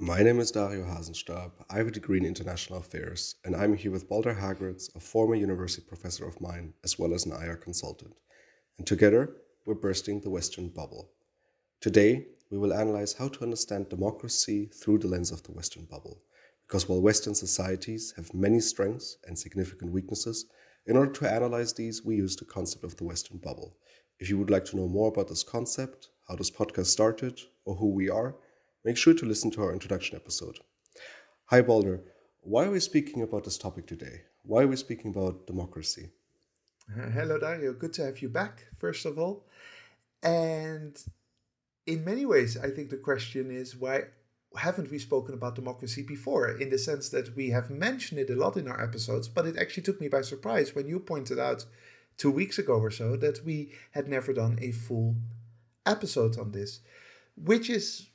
My name is Dario Hasenstab. I have a degree in international affairs, and I'm here with Balder Hagritz, a former university professor of mine, as well as an IR consultant. And together, we're bursting the Western bubble. Today, we will analyze how to understand democracy through the lens of the Western bubble. Because while Western societies have many strengths and significant weaknesses, in order to analyze these, we use the concept of the Western bubble. If you would like to know more about this concept, how this podcast started, or who we are, make sure to listen to our introduction episode. Hi, Balder. Why are we speaking about this topic today? Why are we speaking about democracy? Hello, Dario. Good to have you back, first of all. And in many ways, I think the question is why haven't we spoken about democracy before? In the sense that we have mentioned it a lot in our episodes, but it actually took me by surprise when you pointed out 2 weeks ago or so that we had never done a full episode on this, which is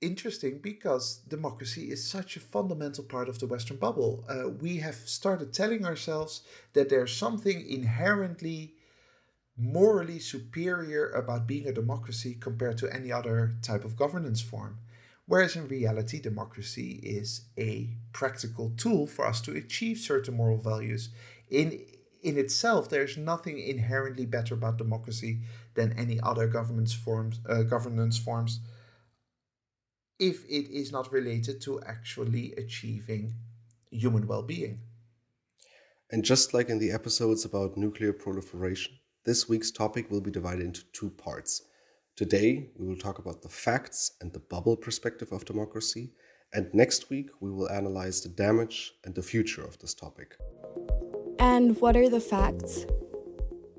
interesting because democracy is such a fundamental part of the Western bubble. We have started telling ourselves that there's something inherently morally superior about being a democracy compared to any other type of governance form. Whereas in reality, democracy is a practical tool for us to achieve certain moral values. In itself, there's nothing inherently better about democracy than any other governance forms if it is not related to actually achieving human well-being. And just like in the episodes about nuclear proliferation, this week's topic will be divided into two parts. Today, we will talk about the facts and the bubble perspective of democracy, and next week, we will analyze the damage and the future of this topic. And what are the facts?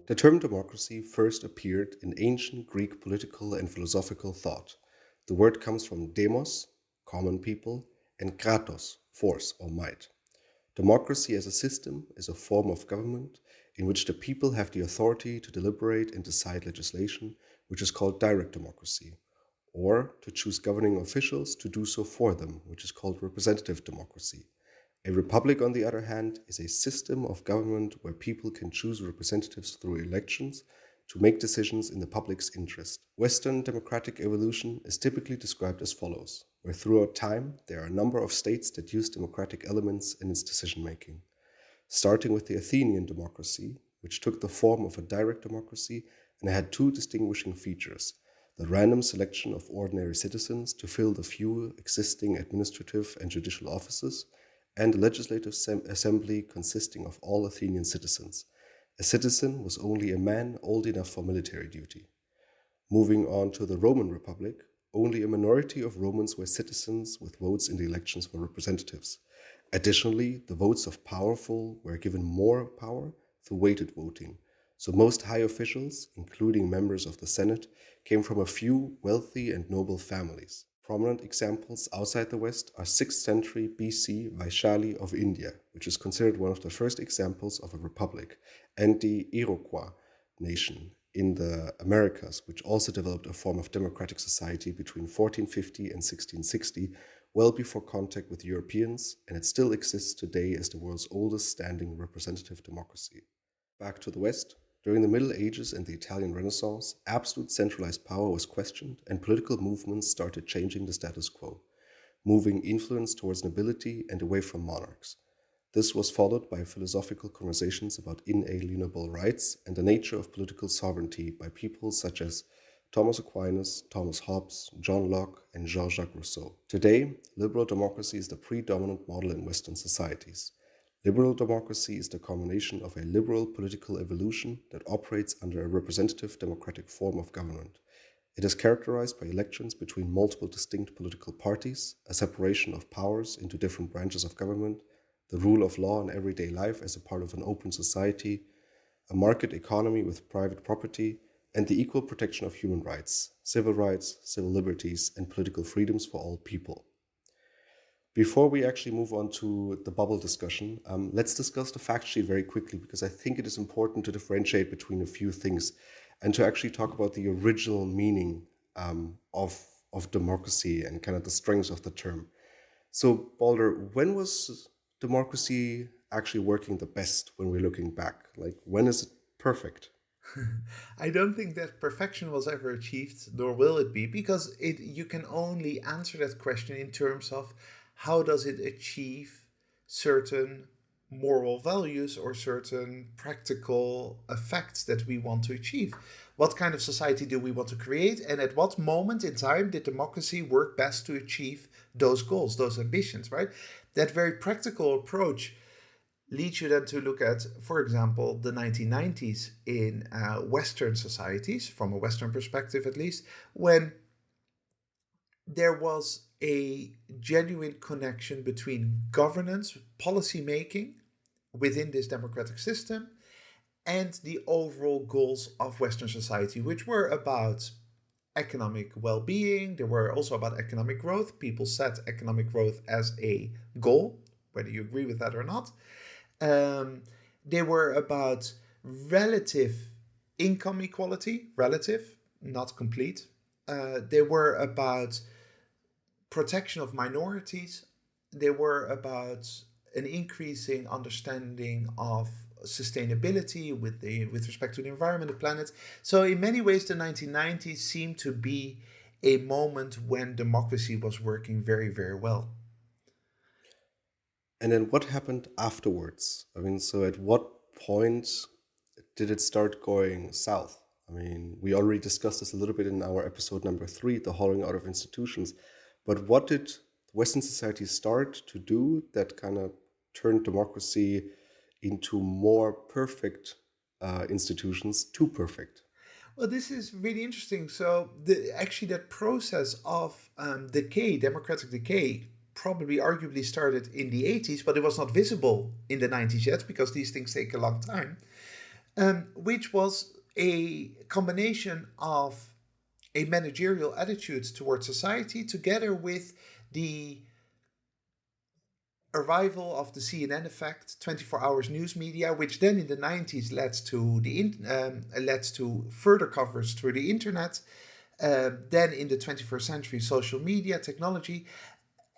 The term democracy first appeared in ancient Greek political and philosophical thought. The word comes from demos, common people, and kratos, force or might. Democracy as a system is a form of government in which the people have the authority to deliberate and decide legislation, which is called direct democracy, or to choose governing officials to do so for them, which is called representative democracy. A republic, on the other hand, is a system of government where people can choose representatives through elections to make decisions in the public's interest. Western democratic evolution is typically described as follows, where throughout time there are a number of states that use democratic elements in its decision-making. Starting with the Athenian democracy, which took the form of a direct democracy and had two distinguishing features: the random selection of ordinary citizens to fill the few existing administrative and judicial offices, and a legislative assembly consisting of all Athenian citizens. A citizen was only a man old enough for military duty. Moving on to the Roman Republic, only a minority of Romans were citizens with votes in the elections for representatives. Additionally, the votes of powerful were given more power through weighted voting. So most high officials, including members of the Senate, came from a few wealthy and noble families. Prominent examples outside the West are 6th century BC Vaishali of India, which is considered one of the first examples of a republic, and the Iroquois nation in the Americas, which also developed a form of democratic society between 1450 and 1660, well before contact with Europeans, and it still exists today as the world's oldest standing representative democracy. Back to the West. During the Middle Ages and the Italian Renaissance, absolute centralized power was questioned, and political movements started changing the status quo, moving influence towards nobility and away from monarchs. This was followed by philosophical conversations about inalienable rights and the nature of political sovereignty by people such as Thomas Aquinas, Thomas Hobbes, John Locke, and Jean-Jacques Rousseau. Today, liberal democracy is the predominant model in Western societies. Liberal democracy is the culmination of a liberal political evolution that operates under a representative democratic form of government. It is characterized by elections between multiple distinct political parties, a separation of powers into different branches of government, the rule of law in everyday life as a part of an open society, a market economy with private property, and the equal protection of human rights, civil liberties, and political freedoms for all people. Before we actually move on to the bubble discussion, let's discuss the fact sheet very quickly, because I think it is important to differentiate between a few things and to actually talk about the original meaning of democracy and kind of the strengths of the term. So, Balder, when was democracy actually working the best when we're looking back? Like, when is it perfect? I don't think that perfection was ever achieved, nor will it be, because you can only answer that question in terms of how does it achieve certain moral values or certain practical effects that we want to achieve. What kind of society do we want to create, and at what moment in time did democracy work best to achieve those goals, those ambitions, right? That very practical approach leads you then to look at, for example, the 1990s in Western societies, from a Western perspective at least, when there was a genuine connection between governance, policy making within this democratic system, and the overall goals of Western society, which were about economic well being. They were also about economic growth. People set economic growth as a goal, whether you agree with that or not. Um, they were about relative income equality, relative, not complete. They were about protection of minorities. They were about an increasing understanding of sustainability with respect to the environment, the planet. So in many ways, the 1990s seemed to be a moment when democracy was working very, very well. And then what happened afterwards? I mean, so at what point did it start going south? I mean, we already discussed this a little bit in our episode number 3, the hollowing out of institutions. But what did Western society start to do that kind of turned democracy into more perfect institutions, too perfect? Well, this is really interesting. So, actually, that process of decay, democratic decay, probably arguably started in the 80s, but it was not visible in the 90s yet because these things take a long time, which was a combination of a managerial attitude towards society together with the arrival of the CNN effect, 24 hours news media, which then in the 90s led to further coverage through the internet. Then in the 21st century, social media, technology,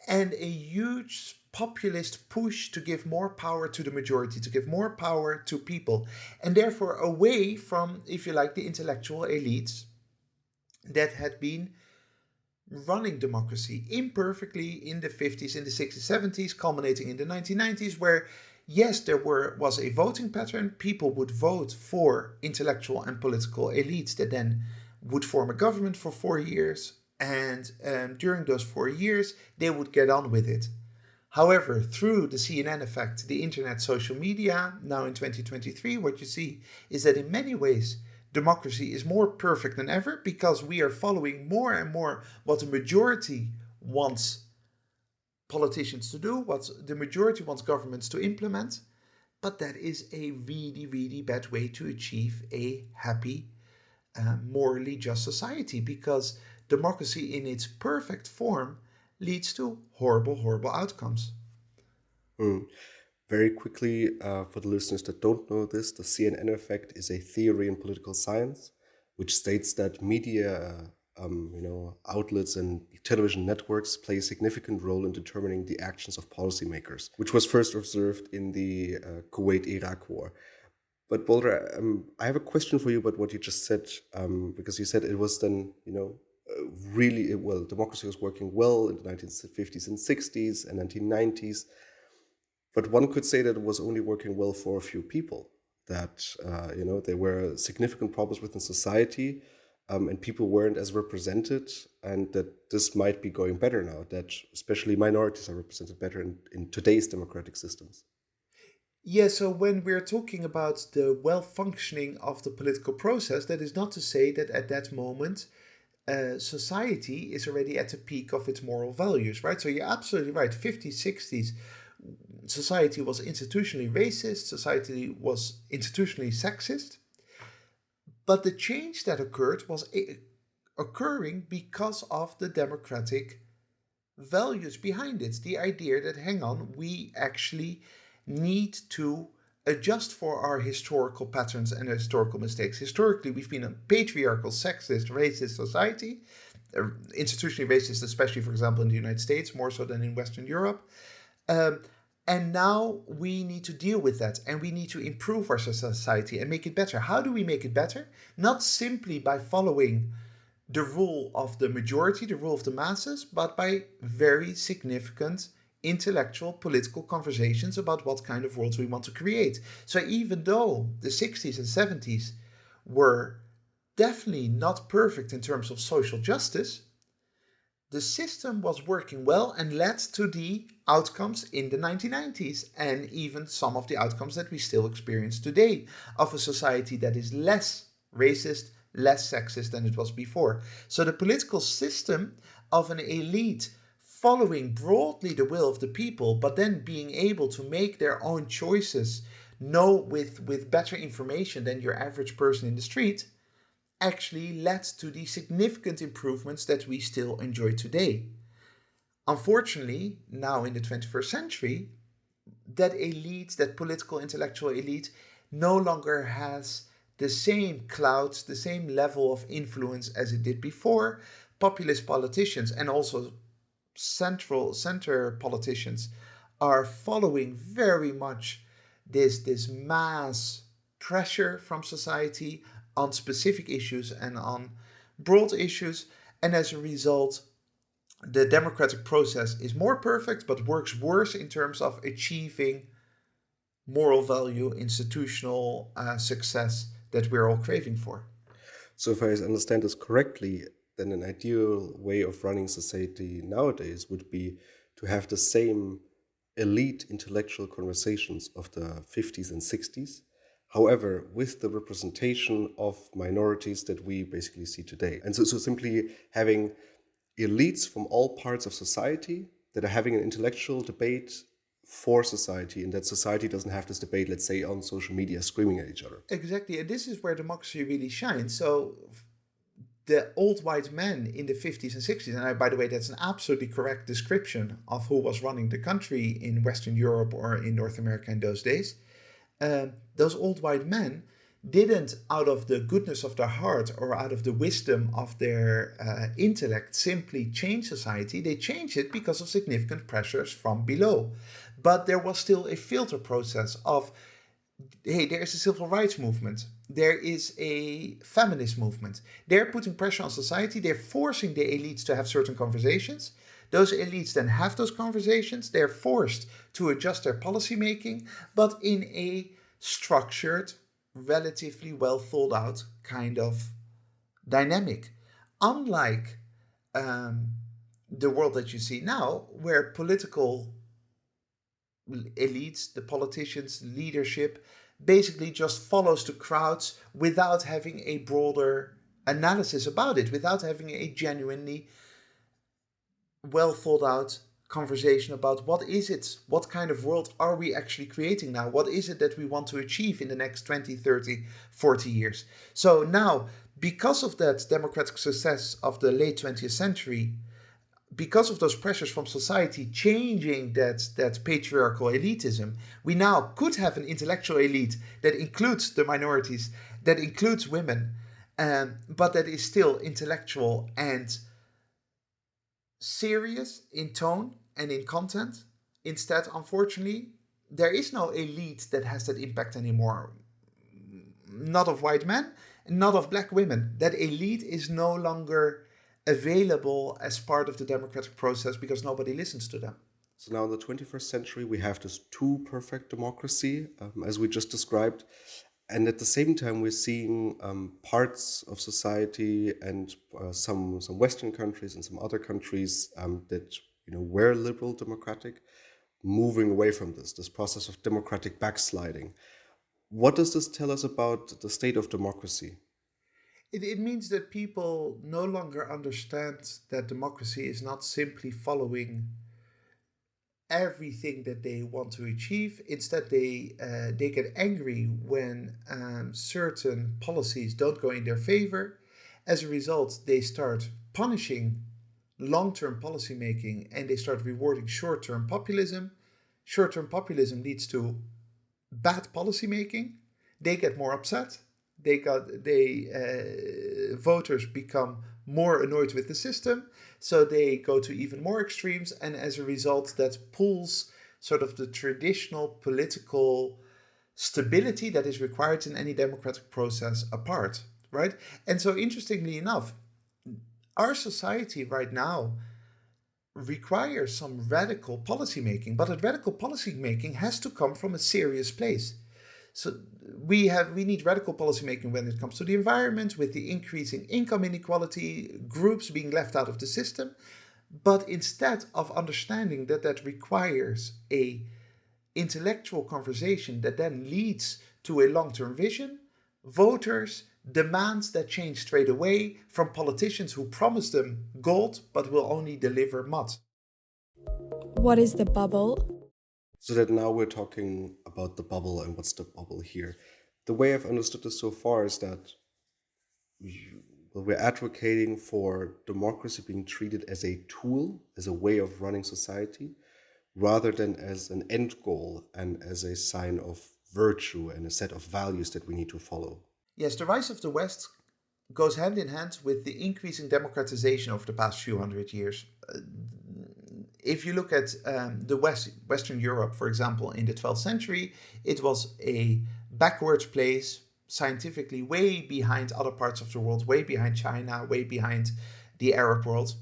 and a huge populist push to give more power to the majority, to give more power to people, and therefore away from, if you like, the intellectual elites that had been running democracy imperfectly in the 50s, in the 60s, 70s, culminating in the 1990s, where yes, was a voting pattern. People would vote for intellectual and political elites that then would form a government for 4 years, and during those 4 years, they would get on with it. However, through the CNN effect, the internet, social media, now in 2023, what you see is that in many ways, democracy is more perfect than ever because we are following more and more what the majority wants politicians to do, what the majority wants governments to implement. But that is a really, really bad way to achieve a happy, morally just society because democracy in its perfect form leads to horrible, horrible outcomes. Mm. Very quickly, for the listeners that don't know this, the CNN effect is a theory in political science, which states that media, outlets and television networks play a significant role in determining the actions of policymakers, which was first observed in the Kuwait-Iraq War. But Boulder, I have a question for you about what you just said, because you said it was then, really well, democracy was working well in the 1950s and 60s and 1990s. But one could say that it was only working well for a few people, that, there were significant problems within society, and people weren't as represented, and that this might be going better now, that especially minorities are represented better in today's democratic systems. Yeah, so when we're talking about the well functioning of the political process, that is not to say that at that moment society is already at the peak of its moral values, right? So you're absolutely right. 50s, 60s, society was institutionally racist, society was institutionally sexist. But the change that occurred was occurring because of the democratic values behind it. The idea that, hang on, we actually need to adjust for our historical patterns and historical mistakes. Historically, we've been a patriarchal, sexist, racist society, institutionally racist, especially, for example, in the United States, more so than in Western Europe. Um, And now we need to deal with that, and we need to improve our society and make it better. How do we make it better? Not simply by following the rule of the majority, the rule of the masses, but by very significant intellectual, political conversations about what kind of worlds we want to create. So even though the 60s and 70s were definitely not perfect in terms of social justice, the system was working well and led to the outcomes in the 1990s, and even some of the outcomes that we still experience today, of a society that is less racist, less sexist than it was before. So the political system of an elite following broadly the will of the people, but then being able to make their own choices, know with better information than your average person in the street, actually led to the significant improvements that we still enjoy today. Unfortunately, now in the 21st century, that elite, that political intellectual elite, no longer has the same clout, the same level of influence as it did before. Populist politicians and also center politicians are following very much this mass pressure from society on specific issues and on broad issues, and as a result the democratic process is more perfect but works worse in terms of achieving moral value, institutional success that we're all craving for. So, if I understand this correctly, then an ideal way of running society nowadays would be to have the same elite intellectual conversations of the 50s and 60s, however, with the representation of minorities that we basically see today. And so simply having elites from all parts of society that are having an intellectual debate for society, and that society doesn't have this debate, let's say, on social media screaming at each other. Exactly, and this is where democracy really shines. So the old white men in the 50s and 60s, and by the way, that's an absolutely correct description of who was running the country in Western Europe or in North America in those days. Those old white men didn't, out of the goodness of their heart or out of the wisdom of their intellect, simply change society. They changed it because of significant pressures from below. But there was still a filter process of, hey, there is a civil rights movement, there is a feminist movement. They're putting pressure on society, they're forcing the elites to have certain conversations. Those elites then have those conversations, they're forced to adjust their policy making, but in a structured, relatively well thought out kind of dynamic. Unlike the world that you see now, where political elites, the politicians, leadership, basically just follows the crowds without having a broader analysis about it, without having a genuinely well thought out conversation about what is it, what kind of world are we actually creating now, what is it that we want to achieve in the next 20, 30, 40 years. So now, because of that democratic success of the late 20th century, because of those pressures from society changing that patriarchal elitism, we now could have an intellectual elite that includes the minorities, that includes women, but that is still intellectual and serious in tone and in content. Instead, unfortunately, there is no elite that has that impact anymore. Not of white men, not of black women. That elite is no longer available as part of the democratic process because nobody listens to them. So now in the 21st century, we have this too perfect democracy, as we just described. And at the same time, we're seeing parts of society and some Western countries and some other countries that were liberal democratic, moving away from this process of democratic backsliding. What does this tell us about the state of democracy? It means that people no longer understand that democracy is not simply following everything that they want to achieve. Instead, they get angry when certain policies don't go in their favor. As a result, they start punishing long-term policy making and they start rewarding short-term populism. Short-term populism leads to bad policy making. They get more upset. Voters become more annoyed with the system, so they go to even more extremes, and as a result, that pulls sort of the traditional political stability that is required in any democratic process apart, right? And so, interestingly enough, our society right now requires some radical policy making, but that radical policy making has to come from a serious place. So we need radical policy making when it comes to the environment, with the increasing income inequality, groups being left out of the system. But instead of understanding that that requires a intellectual conversation that then leads to a long-term vision, voters demand that change straight away from politicians who promise them gold but will only deliver mud. What is the bubble? So that now we're talking about the bubble and what's the bubble here. The way I've understood this so far is that we're advocating for democracy being treated as a tool, as a way of running society, rather than as an end goal and as a sign of virtue and a set of values that we need to follow. Yes, the rise of the West goes hand in hand with the increasing democratization over the past few hundred years. If you look at the Western Europe, for example, in the 12th century, it was a backwards place, scientifically way behind other parts of the world, way behind China, way behind the Arab world.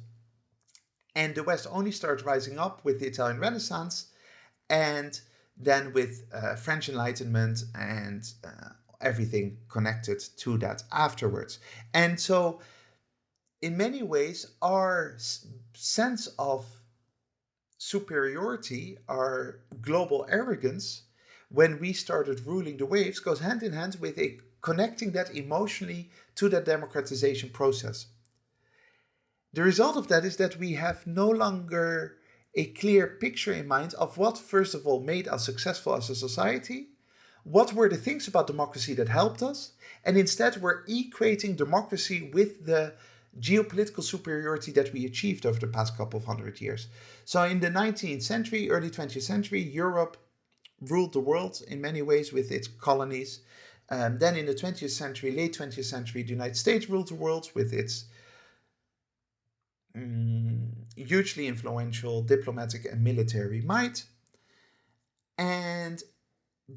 And the West only started rising up with the Italian Renaissance and then with French Enlightenment and everything connected to that afterwards. And so, in many ways, our sense of superiority, our global arrogance, when we started ruling the waves, goes hand in hand with a connecting that emotionally to that democratization process. The result of that is that we have no longer a clear picture in mind of what, first of all, made us successful as a society, what were the things about democracy that helped us, and instead we're equating democracy with the geopolitical superiority that we achieved over the past couple of hundred years. So in the 19th century, early 20th century, Europe ruled the world in many ways with its colonies. Then in the 20th century, late 20th century, the United States ruled the world with its hugely influential diplomatic and military might. And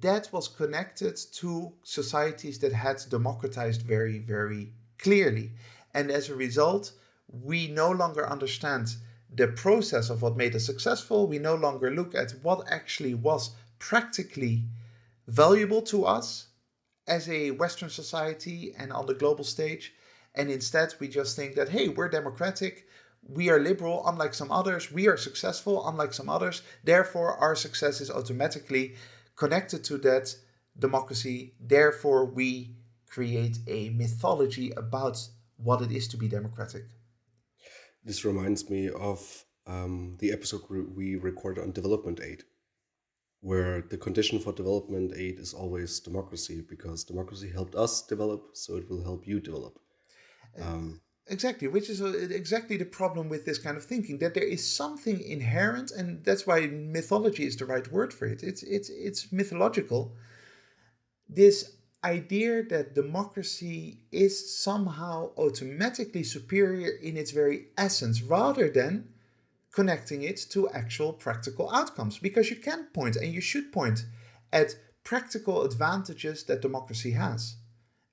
that was connected to societies that had democratized very, very clearly. And as a result, we no longer understand the process of what made us successful. We no longer look at what actually was practically valuable to us as a Western society and on the global stage. And instead, we just think that, hey, we're democratic, we are liberal, unlike some others, we are successful, unlike some others. Therefore, our success is automatically connected to that democracy. Therefore, we create a mythology about what it is to be democratic. This reminds me of the episode we recorded on development aid, where the condition for development aid is always democracy, because democracy helped us develop, so it will help you develop. Exactly, which is exactly the problem with this kind of thinking, that there is something inherent, and that's why mythology is the right word for it. It's mythological. This idea that democracy is somehow automatically superior in its very essence, rather than connecting it to actual practical outcomes. Because you can point, and you should point, at practical advantages that democracy has.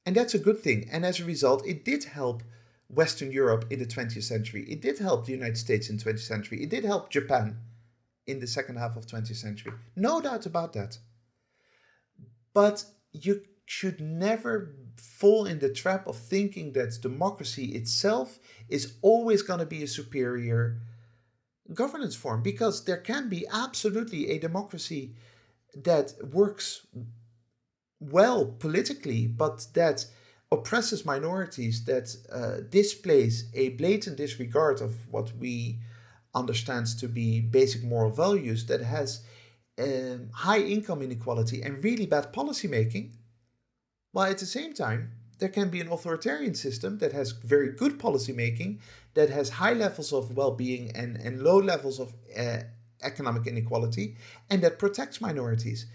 And that's a good thing. And as a result, it did help Western Europe in the 20th century. It did help the United States in the 20th century. It did help Japan in the second half of the 20th century. No doubt about that. But you should never fall in the trap of thinking that democracy itself is always going to be a superior governance form, because there can be absolutely a democracy that works well politically, but that oppresses minorities, that displays a blatant disregard of what we understand to be basic moral values, that has high income inequality and really bad policy making, while at the same time there can be an authoritarian system that has very good policy making, that has high levels of well-being and low levels of economic inequality, and that protects minorities.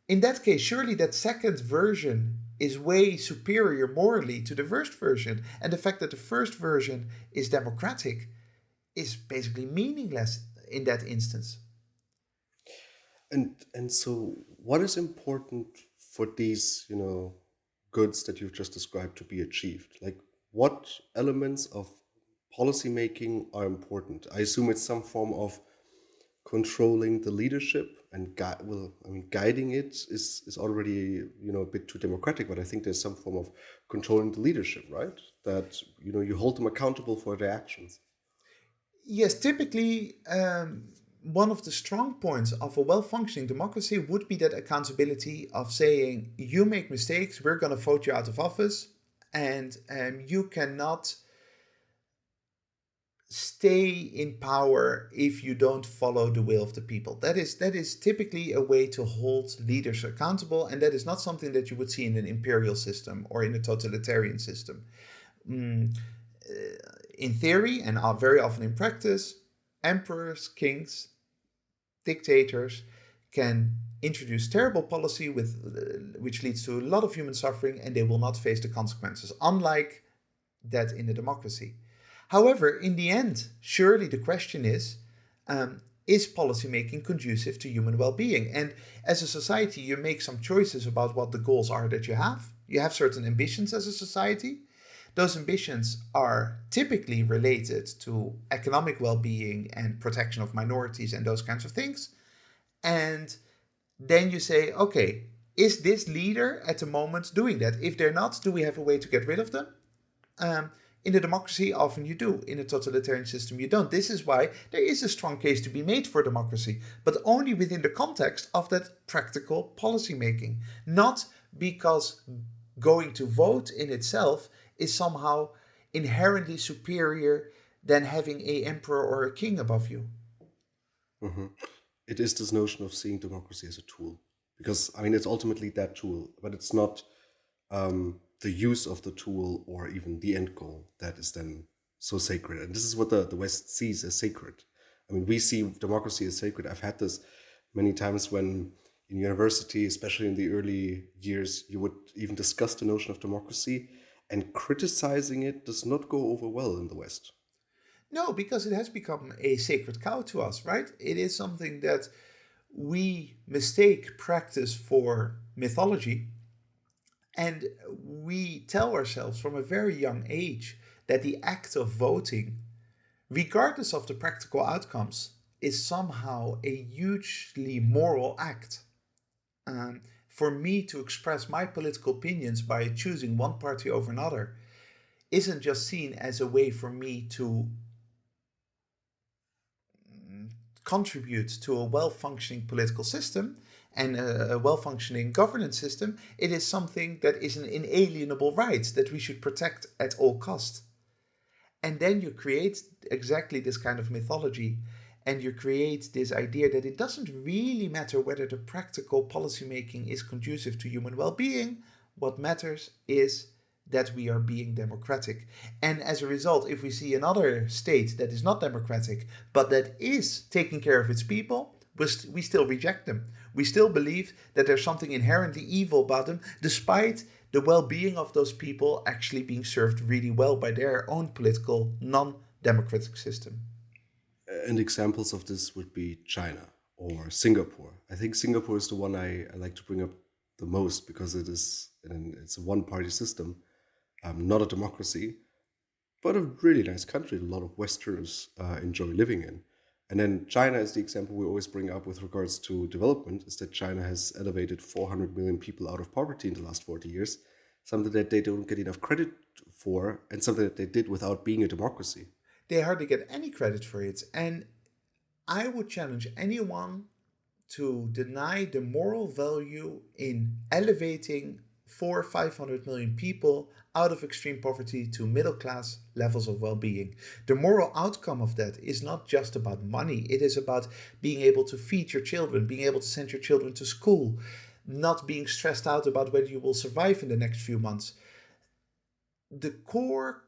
In that case, surely that second version is way superior morally to the first version. And the fact that the first version is democratic is basically meaningless in that instance. And so what is important for these, goods that you've just described to be achieved? Like what elements of policy making are important? I assume it's some form of controlling the leadership and guiding it is already a bit too democratic, but I think there's some form of controlling the leadership, right? That you hold them accountable for their actions. Yes, typically, one of the strong points of a well functioning democracy would be that accountability of saying, you make mistakes, we're going to vote you out of office, and you cannot stay in power if you don't follow the will of the people. That is typically a way to hold leaders accountable, and that is not something that you would see in an imperial system or in a totalitarian system. Mm, in theory, and very often in practice, emperors, kings, dictators can introduce terrible policy which leads to a lot of human suffering, and they will not face the consequences, unlike that in a democracy. However, in the end, surely the question is policymaking conducive to human well-being? And as a society, you make some choices about what the goals are that you have. You have certain ambitions as a society. Those ambitions are typically related to economic well-being and protection of minorities and those kinds of things. And then you say, okay, is this leader at the moment doing that? If they're not, do we have a way to get rid of them? In a democracy, often you do. In a totalitarian system, you don't. This is why there is a strong case to be made for democracy, but only within the context of that practical policy making, not because going to vote in itself is somehow inherently superior than having a emperor or a king above you. Hmm. It is this notion of seeing democracy as a tool, because I mean it's ultimately that tool, but it's not the use of the tool or even the end goal that is then so sacred. And this is what the West sees as sacred. I mean, we see democracy as sacred. I've had this many times when in university, especially in the early years, you would even discuss the notion of democracy, and criticizing it does not go over well in the West. No, because it has become a sacred cow to us, right? It is something that we mistake practice for mythology, and we tell ourselves from a very young age that the act of voting, regardless of the practical outcomes, is somehow a hugely moral act. For me to express my political opinions by choosing one party over another isn't just seen as a way for me to contribute to a well functioning political system and a well functioning governance system. It is something that is an inalienable right that we should protect at all costs. And then you create exactly this kind of mythology, and you create this idea that it doesn't really matter whether the practical policymaking is conducive to human well being. What matters is that we are being democratic. And as a result, if we see another state that is not democratic, but that is taking care of its people, we still reject them. We still believe that there's something inherently evil about them, despite the well-being of those people actually being served really well by their own political non-democratic system. And examples of this would be China or Singapore. I think Singapore is the one I like to bring up the most because it's a one-party system, not a democracy, but a really nice country. A lot of Westerners enjoy living in. And then China is the example we always bring up with regards to development, is that China has elevated 400 million people out of poverty in the last 40 years, something that they don't get enough credit for, and something that they did without being a democracy. They hardly get any credit for it. And I would challenge anyone to deny the moral value in elevating 500 million people out of extreme poverty to middle class levels of well being. The moral outcome of that is not just about money, it is about being able to feed your children, being able to send your children to school, not being stressed out about whether you will survive in the next few months. The core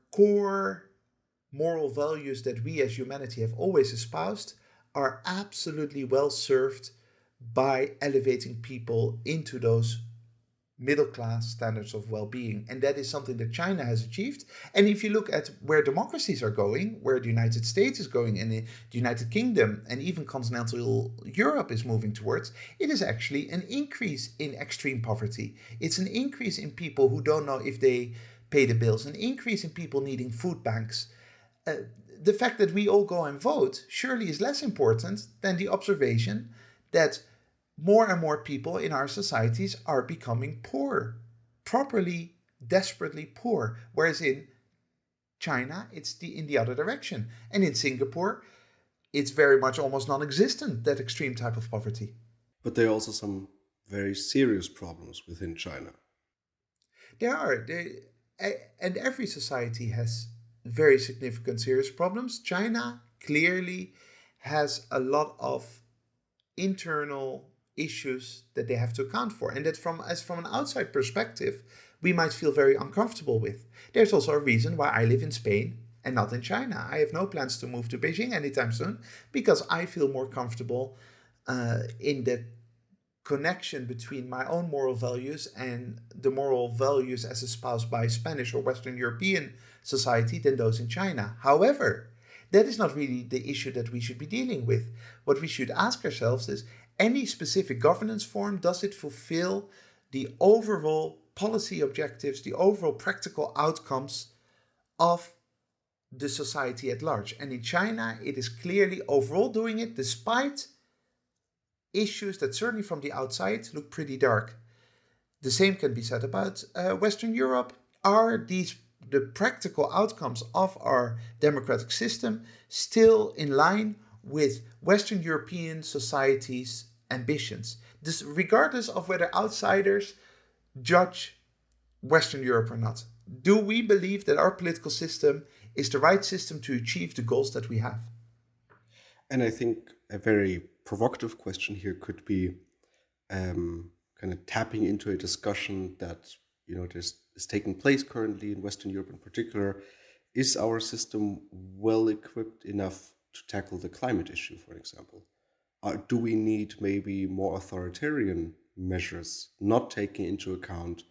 moral values that we as humanity have always espoused are absolutely well served by elevating people into those middle class standards of well-being, and that is something that China has achieved. And if you look at where democracies are going, where the United States is going, and the United Kingdom and even continental Europe is moving towards, it is actually an increase in extreme poverty. It's an increase in people who don't know if they pay the bills, an increase in people needing food banks. The fact that we all go and vote surely is less important than the observation that more and more people in our societies are becoming poor, properly, desperately poor. Whereas in China, it's in the other direction. And in Singapore, it's very much almost non-existent, that extreme type of poverty. But there are also some very serious problems within China. There are. And every society has very significant serious problems. China clearly has a lot of internal issues that they have to account for, and that from an outside perspective we might feel very uncomfortable with. There's also a reason why I live in Spain and not in China. I have no plans to move to Beijing anytime soon because I feel more comfortable in the connection between my own moral values and the moral values as espoused by Spanish or Western European society than those in China. However, that is not really the issue that we should be dealing with. What we should ask ourselves is, any specific governance form, does it fulfill the overall policy objectives, the overall practical outcomes of the society at large? And in China, it is clearly overall doing it, despite issues that certainly from the outside look pretty dark. The same can be said about Western Europe. Are these the practical outcomes of our democratic system still in line with Western European society's ambitions? This, regardless of whether outsiders judge Western Europe or not. Do we believe that our political system is the right system to achieve the goals that we have? And I think a very provocative question here could be kind of tapping into a discussion that is taking place currently in Western Europe in particular. Is our system well equipped enough to tackle the climate issue, for example? Do we need maybe more authoritarian measures, not taking into account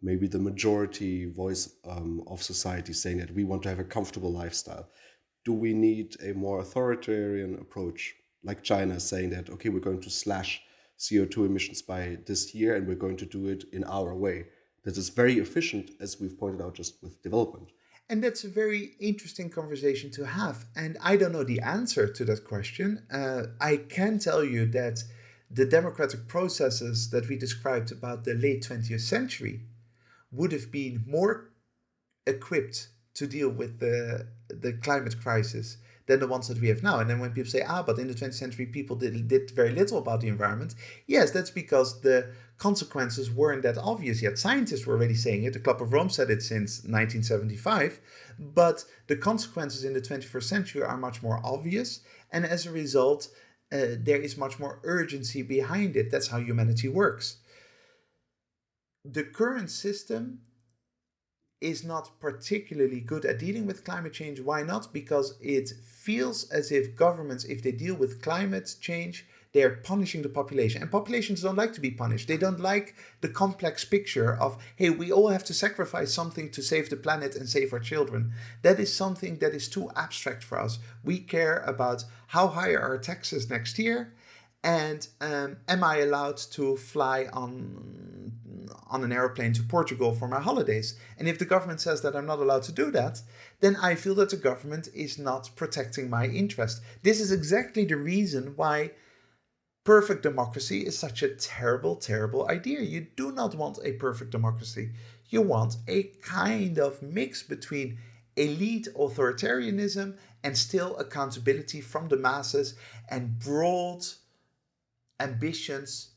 maybe the majority voice of society saying that we want to have a comfortable lifestyle? Do we need a more authoritarian approach, like China saying that, okay, we're going to slash CO2 emissions by this year and we're going to do it in our way? That is very efficient, as we've pointed out, just with development. And that's a very interesting conversation to have. And I don't know the answer to that question. I can tell you that the democratic processes that we described about the late 20th century would have been more equipped to deal with the climate crisis than the ones that we have now. And then when people say, but in the 20th century, people did very little about the environment. Yes, that's because the consequences weren't that obvious yet. Scientists were already saying it. The Club of Rome said it since 1975. But the consequences in the 21st century are much more obvious. And as a result, there is much more urgency behind it. That's how humanity works. The current system is not particularly good at dealing with climate change. Why not? Because it feels as if governments, if they deal with climate change, they're punishing the population. And populations don't like to be punished. They don't like the complex picture of, hey, we all have to sacrifice something to save the planet and save our children. That is something that is too abstract for us. We care about how high are our taxes next year, and am I allowed to fly on an airplane to Portugal for my holidays? And if the government says that I'm not allowed to do that, then I feel that the government is not protecting my interest. This is exactly the reason why perfect democracy is such a terrible, terrible idea. You do not want a perfect democracy. You want a kind of mix between elite authoritarianism and still accountability from the masses and broad ambitions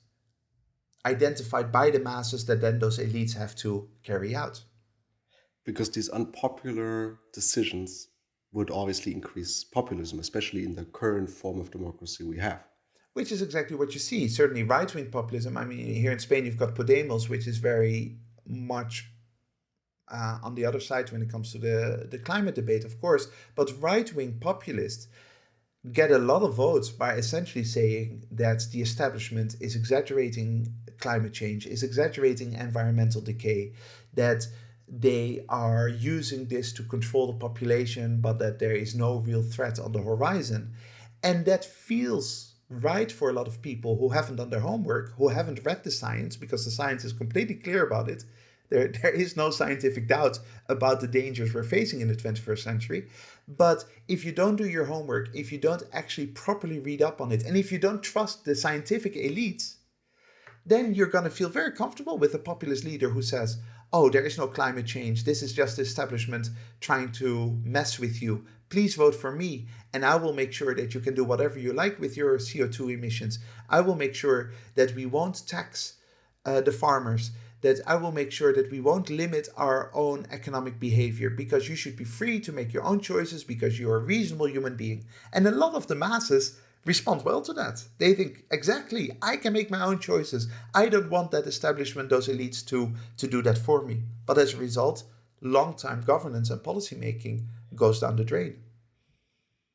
identified by the masses that then those elites have to carry out. Because these unpopular decisions would obviously increase populism, especially in the current form of democracy we have. Which is exactly what you see. Certainly right-wing populism. I mean, here in Spain, you've got Podemos, which is very much on the other side when it comes to the climate debate, of course. But right-wing populists get a lot of votes by essentially saying that the establishment is exaggerating climate change, is exaggerating environmental decay, that they are using this to control the population, but that there is no real threat on the horizon. And that feels right for a lot of people who haven't done their homework, who haven't read the science, because the science is completely clear about it. There is no scientific doubt about the dangers we're facing in the 21st century. But if you don't do your homework, if you don't actually properly read up on it, and if you don't trust the scientific elites, then you're going to feel very comfortable with a populist leader who says, oh, there is no climate change. This is just the establishment trying to mess with you. Please vote for me, and I will make sure that you can do whatever you like with your CO2 emissions. I will make sure that we won't tax the farmers, that I will make sure that we won't limit our own economic behavior, because you should be free to make your own choices because you're a reasonable human being. And a lot of the masses respond well to that. They think, exactly, I can make my own choices. I don't want that establishment, those elites, to do that for me. But as a result, long-time governance and policy making goes down the drain.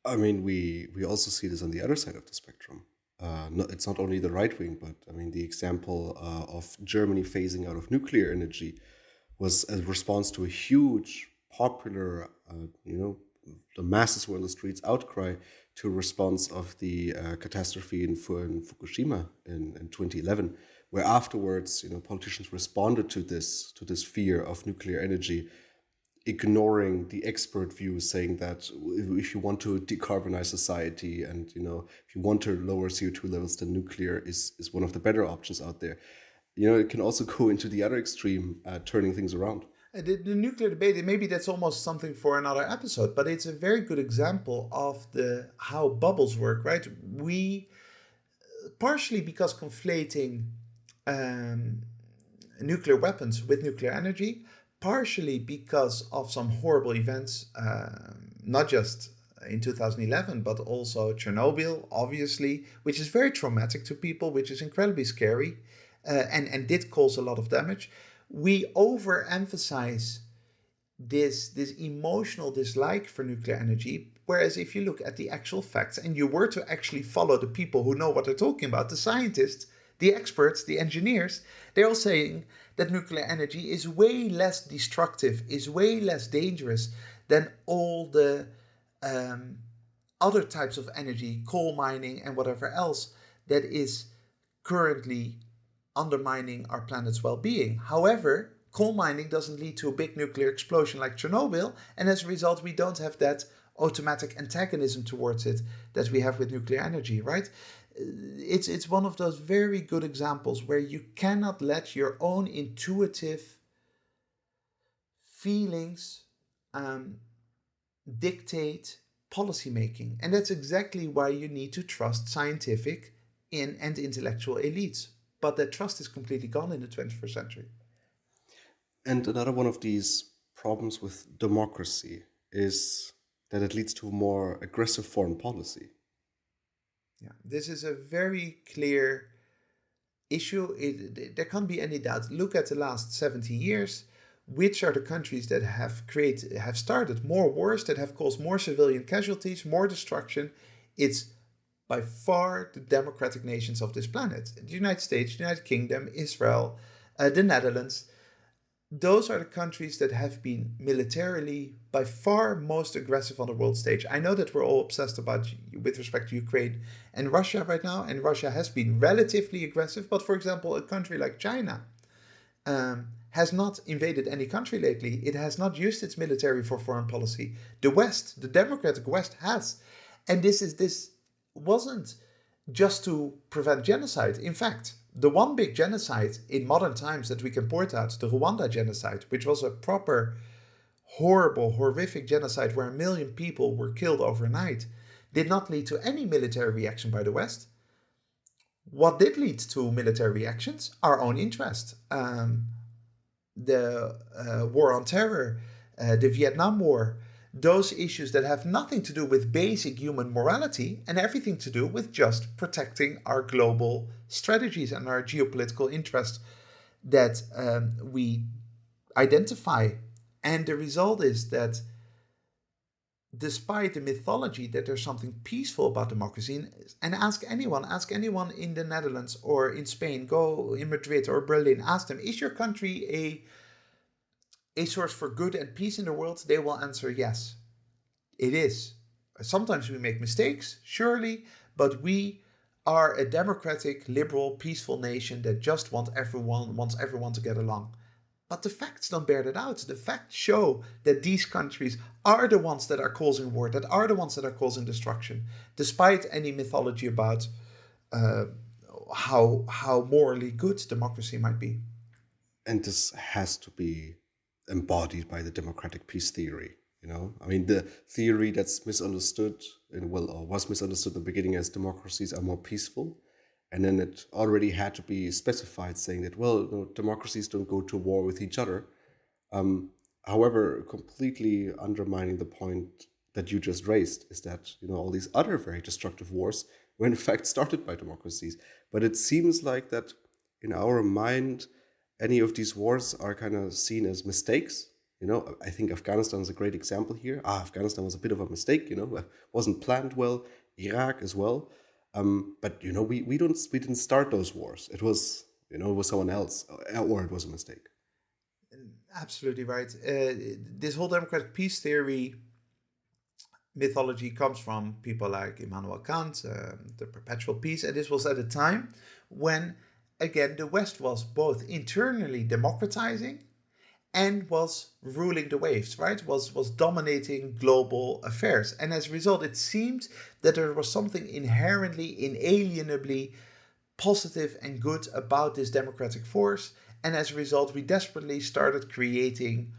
I mean, we also see this on the other side of the spectrum. It's not only the right wing, but I mean, the example of Germany phasing out of nuclear energy was a response to a huge popular, the masses were in the streets outcry to a response of the catastrophe in Fukushima in 2011, where afterwards, politicians responded to this fear of nuclear energy, ignoring the expert views, saying that if you want to decarbonize society and if you want to lower CO2 levels, then nuclear is one of the better options out there. It can also go into the other extreme, turning things around. The nuclear debate, maybe that's almost something for another episode, but it's a very good example of how bubbles work, right? We, partially because conflating nuclear weapons with nuclear energy, partially because of some horrible events, not just in 2011, but also Chernobyl, obviously, which is very traumatic to people, which is incredibly scary, and did cause a lot of damage. We overemphasize this emotional dislike for nuclear energy, whereas if you look at the actual facts and you were to actually follow the people who know what they're talking about, the scientists, the experts, the engineers, they're all saying that nuclear energy is way less destructive, is way less dangerous than all the other types of energy, coal mining and whatever else, that is currently undermining our planet's well-being. However, coal mining doesn't lead to a big nuclear explosion like Chernobyl, and as a result, we don't have that automatic antagonism towards it that we have with nuclear energy, right? It's one of those very good examples where you cannot let your own intuitive feelings dictate policy making, and that's exactly why you need to trust scientific and intellectual elites. But that trust is completely gone in the 21st century. And another one of these problems with democracy is that it leads to a more aggressive foreign policy. Yeah, this is a very clear issue. There can't be any doubt. Look at the last 70 years. Which are the countries that have started more wars, that have caused more civilian casualties, more destruction? It's by far the democratic nations of this planet. The United States, the United Kingdom, Israel, the Netherlands. Those are the countries that have been militarily by far most aggressive on the world stage. I know that we're all obsessed about with respect to Ukraine and Russia right now, and Russia has been relatively aggressive, but for example, a country like China has not invaded any country lately. It has not used its military for foreign policy. The West, the democratic West, has. And this wasn't just to prevent genocide. In fact, the one big genocide in modern times that we can point out, the Rwanda genocide, which was a proper, horrible, horrific genocide where 1 million people were killed overnight, did not lead to any military reaction by the West. What did lead to military reactions? Our own interest. The war on terror, the Vietnam War, those issues that have nothing to do with basic human morality and everything to do with just protecting our global strategies and our geopolitical interests that we identify. And the result is that despite the mythology that there's something peaceful about democracy, and ask anyone in the Netherlands or in Spain, go in Madrid or Berlin, ask them, is your country a source for good and peace in the world? They will answer yes, it is. Sometimes we make mistakes, surely, but we are a democratic, liberal, peaceful nation that just wants everyone to get along. But the facts don't bear that out. The facts show that these countries are the ones that are causing war, that are the ones that are causing destruction, despite any mythology about uh, how morally good democracy might be. And this has to be embodied by the democratic peace theory. I mean, the theory that's misunderstood, or was misunderstood in the beginning as democracies are more peaceful, and then it already had to be specified, saying that, well, no, democracies don't go to war with each other. However, completely undermining the point that you just raised is that all these other very destructive wars were in fact started by democracies. But it seems like that in our mind, any of these wars are kind of seen as mistakes. I think Afghanistan is a great example here. Afghanistan was a bit of a mistake. Wasn't planned well. Iraq as well. But we didn't start those wars. It was it was someone else, or it was a mistake. Absolutely right. This whole democratic peace theory mythology comes from people like Immanuel Kant, the perpetual peace, and this was at a time when, again, the West was both internally democratizing and was ruling the waves, right? Was dominating global affairs. And as a result, it seemed that there was something inherently, inalienably positive and good about this democratic force. And as a result, we desperately started creating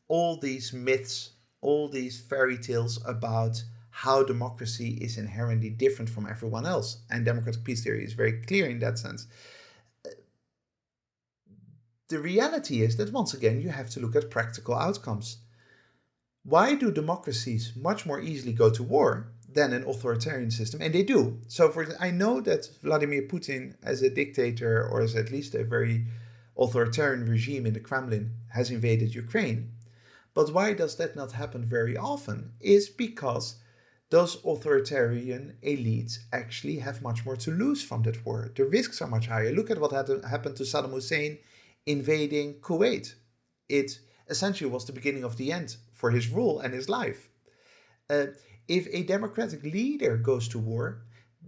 all these myths, all these fairy tales about how democracy is inherently different from everyone else. And democratic peace theory is very clear in that sense. The reality is that once again, you have to look at practical outcomes. Why do democracies much more easily go to war than an authoritarian system? And they do. So I know that Vladimir Putin, as a dictator or as at least a very authoritarian regime in the Kremlin, has invaded Ukraine. But why does that not happen very often is because those authoritarian elites actually have much more to lose from that war. The risks are much higher. Look at what happened to Saddam Hussein invading Kuwait. It essentially was the beginning of the end for his rule and his life. Uh, if a democratic leader goes to war,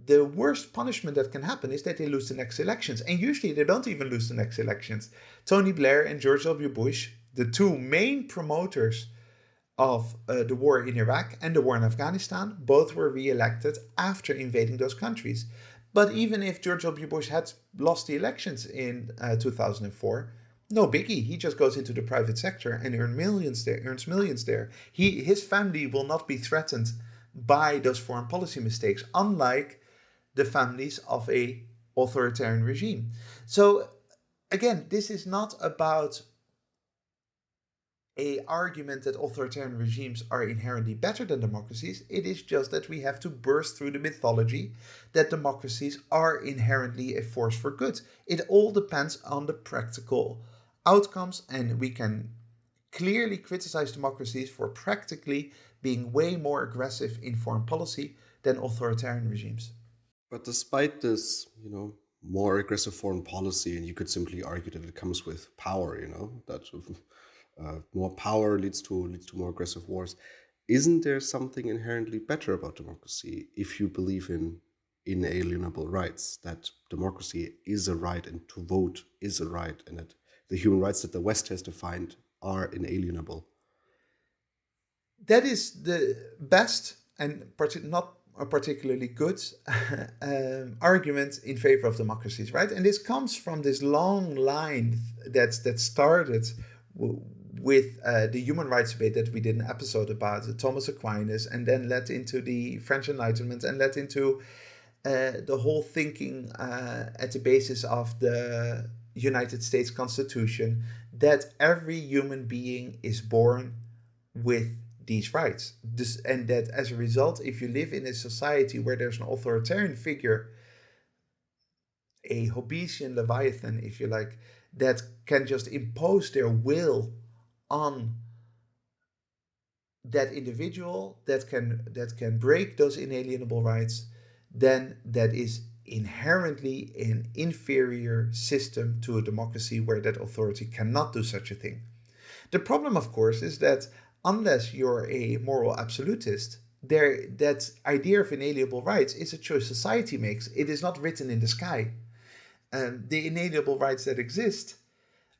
the worst punishment that can happen is that they lose the next elections. And usually they don't even lose the next elections. Tony Blair and George W. Bush, the two main promoters of the war in Iraq and the war in Afghanistan, both were re-elected after invading those countries. But even if George W. Bush had lost the elections in 2004, no biggie. He just goes into the private sector and earns millions there. His family will not be threatened by those foreign policy mistakes, unlike the families of a authoritarian regime. So again, this is not about a argument that authoritarian regimes are inherently better than democracies. It is just that we have to burst through the mythology that democracies are inherently a force for good. It all depends on the practical outcomes, and we can clearly criticize democracies for practically being way more aggressive in foreign policy than authoritarian regimes. But despite this, more aggressive foreign policy, and you could simply argue that it comes with power, that more power leads to more aggressive wars. Isn't there something inherently better about democracy if you believe in inalienable rights? That democracy is a right, and to vote is a right, and that the human rights that the West has defined are inalienable. That is the best and not a particularly good argument in favor of democracies, right? And this comes from this long line that started with the human rights debate that we did an episode about, Thomas Aquinas, and then led into the French Enlightenment and led into the whole thinking at the basis of the United States Constitution that every human being is born with these rights. And that as a result, if you live in a society where there's an authoritarian figure, a Hobbesian Leviathan, if you like, that can just impose their will on that individual that can break those inalienable rights, then that is inherently an inferior system to a democracy where that authority cannot do such a thing. The problem, of course, is that unless you're a moral absolutist, that idea of inalienable rights is a choice society makes. It is not written in the sky. The inalienable rights that exist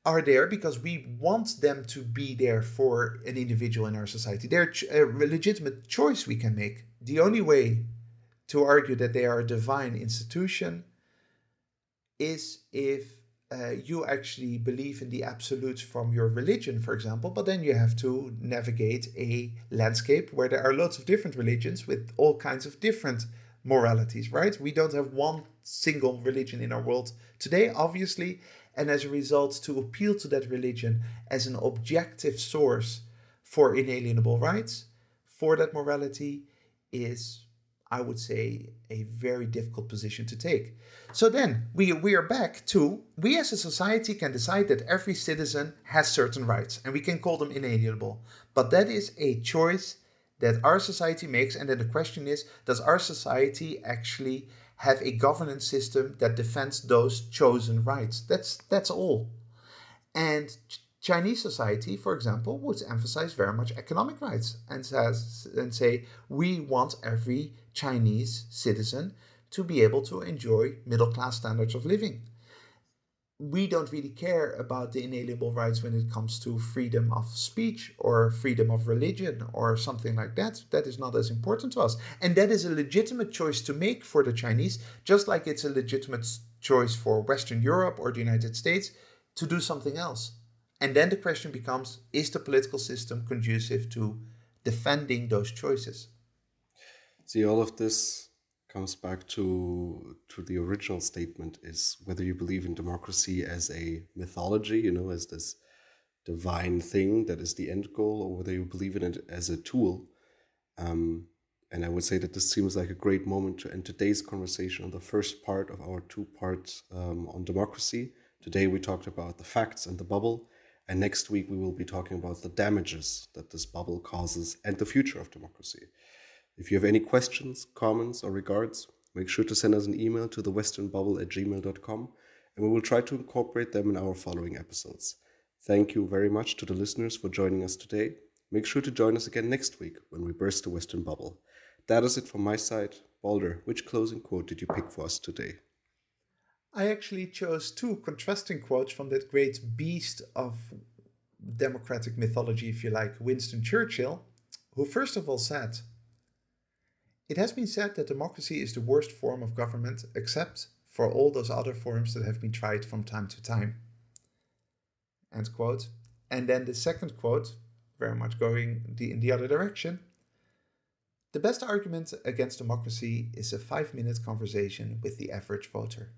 are there because we want them to be there for an individual in our society. They're a legitimate choice we can make. The only way to argue that they are a divine institution is if you actually believe in the absolutes from your religion, for example, but then you have to navigate a landscape where there are lots of different religions with all kinds of different moralities, right? We don't have one single religion in our world today, obviously, and as a result, to appeal to that religion as an objective source for inalienable rights, for that morality, is, I would say, a very difficult position to take. So then we are back to, we as a society can decide that every citizen has certain rights and we can call them inalienable. But that is a choice that our society makes. And then the question is, does our society actually have a governance system that defends those chosen rights? That's all. And Chinese society, for example, would emphasize very much economic rights and say we want every Chinese citizen to be able to enjoy middle class standards of living. We don't really care about the inalienable rights when it comes to freedom of speech or freedom of religion or something like that. That is not as important to us. And that is a legitimate choice to make for the Chinese, just like it's a legitimate choice for Western Europe or the United States to do something else. And then the question becomes, is the political system conducive to defending those choices? See, all of this comes back to the original statement, is whether you believe in democracy as a mythology, as this divine thing that is the end goal, or whether you believe in it as a tool. And I would say that this seems like a great moment to end today's conversation on the first part of our two parts on democracy. Today we talked about the facts and the bubble, and next week we will be talking about the damages that this bubble causes and the future of democracy. If you have any questions, comments, or regards, make sure to send us an email to thewesternbubble@gmail.com, and we will try to incorporate them in our following episodes. Thank you very much to the listeners for joining us today. Make sure to join us again next week when we burst the Western bubble. That is it from my side. Balder, which closing quote did you pick for us today? I actually chose two contrasting quotes from that great beast of democratic mythology, if you like, Winston Churchill, who first of all said, "It has been said that democracy is the worst form of government, except for all those other forms that have been tried from time to time." End quote. And then the second quote, very much going in the other direction. "The best argument against democracy is a 5-minute conversation with the average voter."